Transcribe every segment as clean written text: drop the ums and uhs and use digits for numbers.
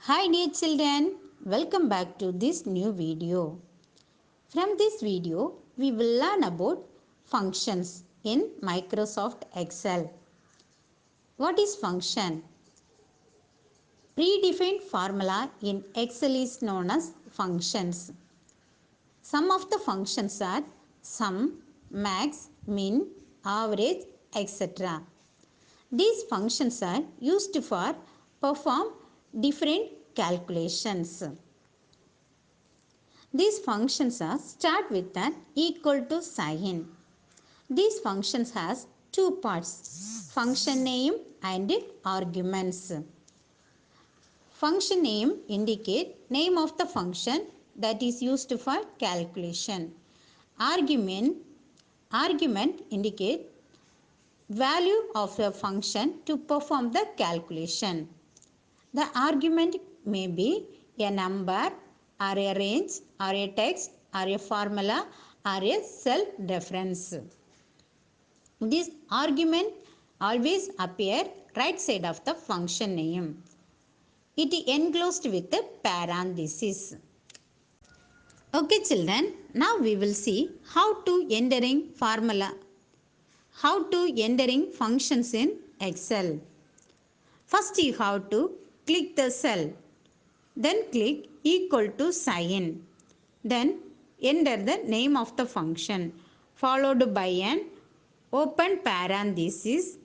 Hi dear children, welcome back to this new video. From this video, we will learn about functions in Microsoft Excel. What is function? Predefined formula in Excel is known as functions. Some of the functions are sum, max, min, average, etc. These functions are used for perform different calculations. These functions are start with an equal to sign. These functions has two parts, function name and arguments. Function name indicate name of the function that is used for calculation. Argument indicate value of a function to perform the calculation. The argument may be a number or a range or a text or a formula or a cell reference. This argument always appear right side of the function name. It is enclosed with a parenthesis. Okay children, now we will see how to entering functions in Excel. First you have to click the cell. Then click equal to sign. Then enter the name of the function followed by an open parenthesis.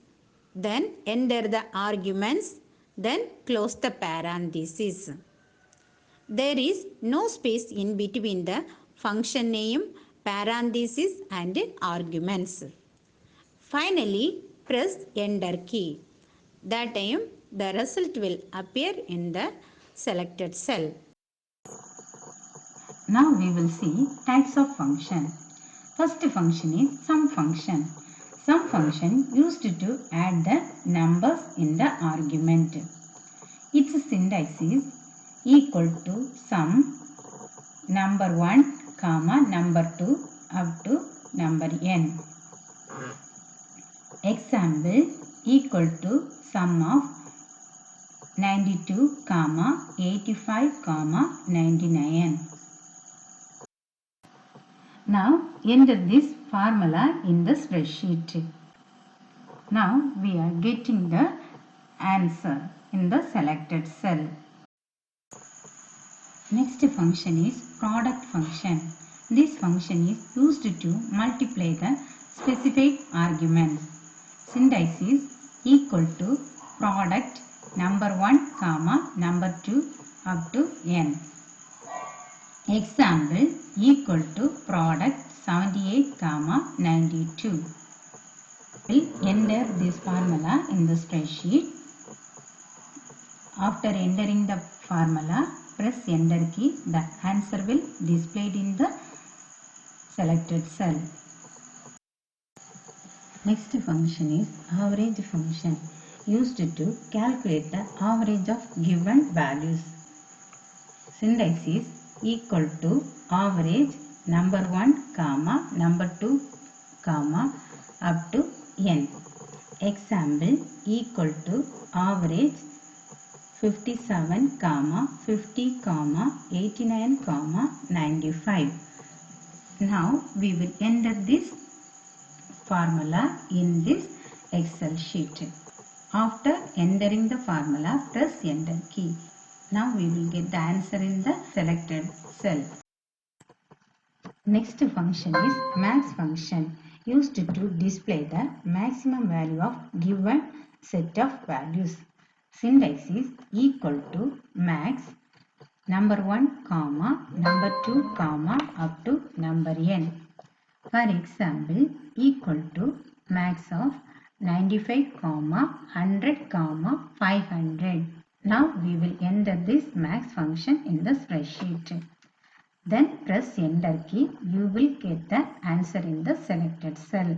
Then enter the arguments. Then close the parenthesis. There is no space in between the function name, parenthesis and arguments. Finally, press enter key. That time the result will appear in the selected cell. Now we will see types of function. First function is sum function. Sum function used to add the numbers in the argument. Its syntax is equal to sum number 1 comma number 2 up to number n. Example equal to sum of 92 comma 85 comma 99. Now enter this formula in the spreadsheet. Now we are getting the answer in the selected cell. Next function is product function. This function is used to multiply the specified arguments. Syntax is equal to product number 1 comma number 2 up to n. Example equal to product 78 comma 92. We'll enter this formula in the spreadsheet. After entering the formula, press enter key. The answer will displayed in the selected cell. Next function is average function, used to calculate the average of given values. Syntax is equal to average number 1 comma number 2 comma up to n. Example equal to average 57 comma 50 comma 89 comma 95. Now we will enter this formula in this Excel sheet. After entering the formula, press enter key. Now we will get the answer in the selected cell. Next function is max function, used to display the maximum value of given set of values. Syntax is equal to max number 1 comma number 2 comma up to number n. For example, equal to max of 95 comma 100 comma 500. Now we will enter this max function in the spreadsheet. Then press enter key. You will get the answer in the selected cell.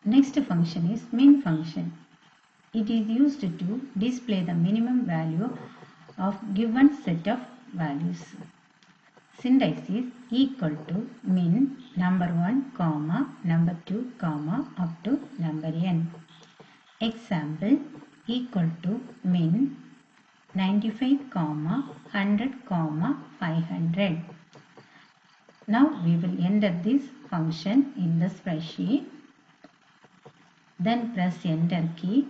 Next function is min function. It is used to display the minimum value of given set of values. Syntax is equal to min number 1 comma number 2 comma up to number n. Example equal to min 95, 100, 500. Now we will enter this function in the spreadsheet. Then press enter key.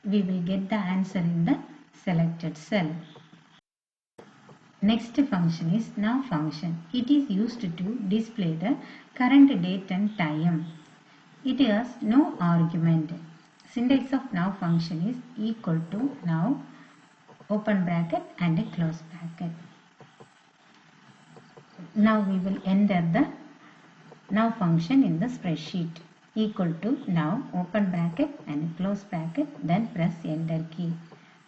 We will get the answer in the selected cell. Next function is now function. It is used to display the current date and time. It has no argument. Syntax of now function is equal to now open bracket and a close bracket. Now we will enter the now function in the spreadsheet. Equal to now open bracket and close bracket, then press enter key.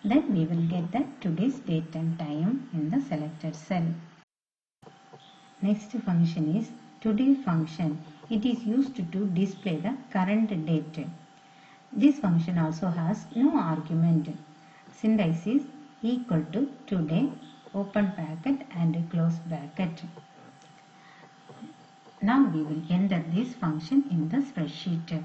Then we will get the today's date and time in the selected cell. Next function is today function. It is used to display the current date. This function also has no argument. Syntax is equal to today open bracket and close bracket. Now we will enter this function in the spreadsheet.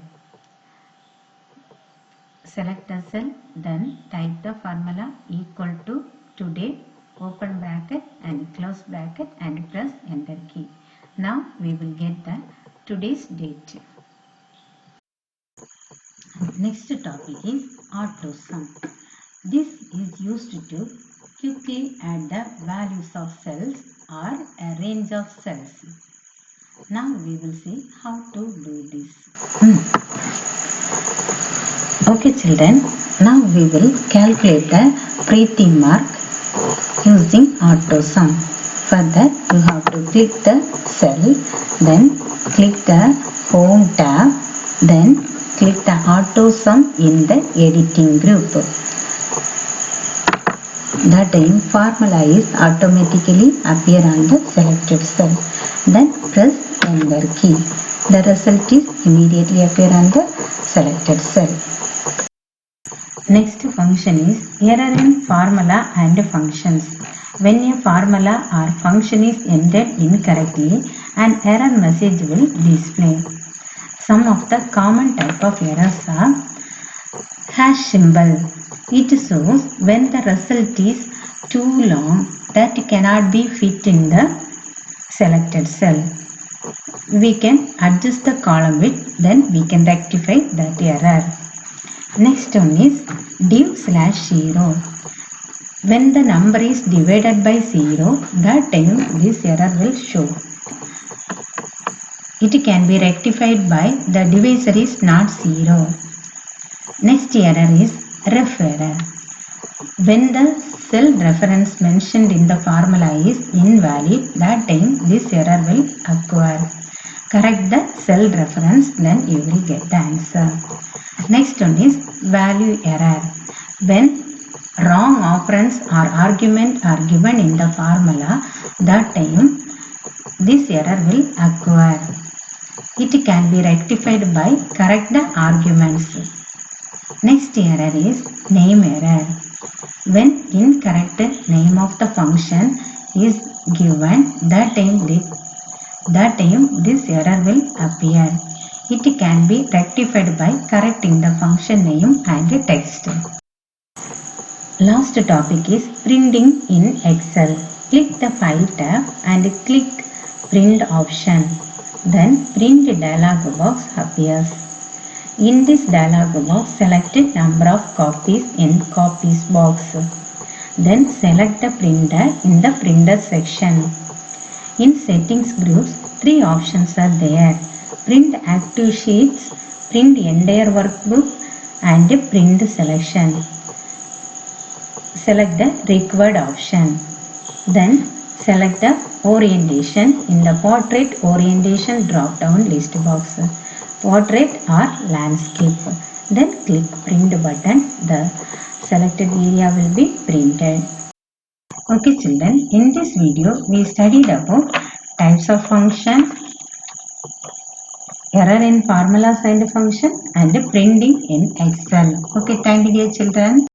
Select a cell, then type the formula equal to today open bracket and close bracket and press enter key. Now we will get the today's date. Next topic is AutoSum. This is used to quickly add the values of cells or a range of cells. Now we will see how to do this. Okay children, now we will calculate the pretty mark using AutoSum. For that you have to click the cell, then click the home tab, then click the AutoSum in the editing group. That time formula is automatically appear on the selected cell. Then press enter key. The result is immediately appear on the selected cell. Next function is error in formula and functions. When a formula or function is entered incorrectly, an error message will display. Some of the common type of errors are hash symbol. It shows when the result is too long that cannot be fit in the selected cell. We can adjust the column width, then we can rectify that error. Next one is div/0. When the number is divided by 0, that time this error will show. It can be rectified by the divisor is not 0. Next error is ref error. When the cell reference mentioned in the formula is invalid, that time this error will occur. Correct the cell reference, then you will get the answer. Next one is value error. When wrong operands or argument are given in the formula, that time this error will occur. It can be rectified by correct the arguments. Next error is name error. When incorrect name of the function is given, that time this error will appear. It can be rectified by correcting the function name and the text. Last topic is printing in Excel. Click the File tab and click Print option. Then Print dialog box appears. In this dialog box, select the number of copies in Copies box. Then select the printer in the Printer section. In Settings groups, 3 options are there. Print active sheets, print entire workbook and print selection. Select the required option. Then select the orientation in the portrait orientation drop down list box. Portrait or landscape. Then click print button. The selected area will be printed. Okay children, in this video we studied about types of function, error in formulas and function and printing in Excel. Okay, thank you dear children.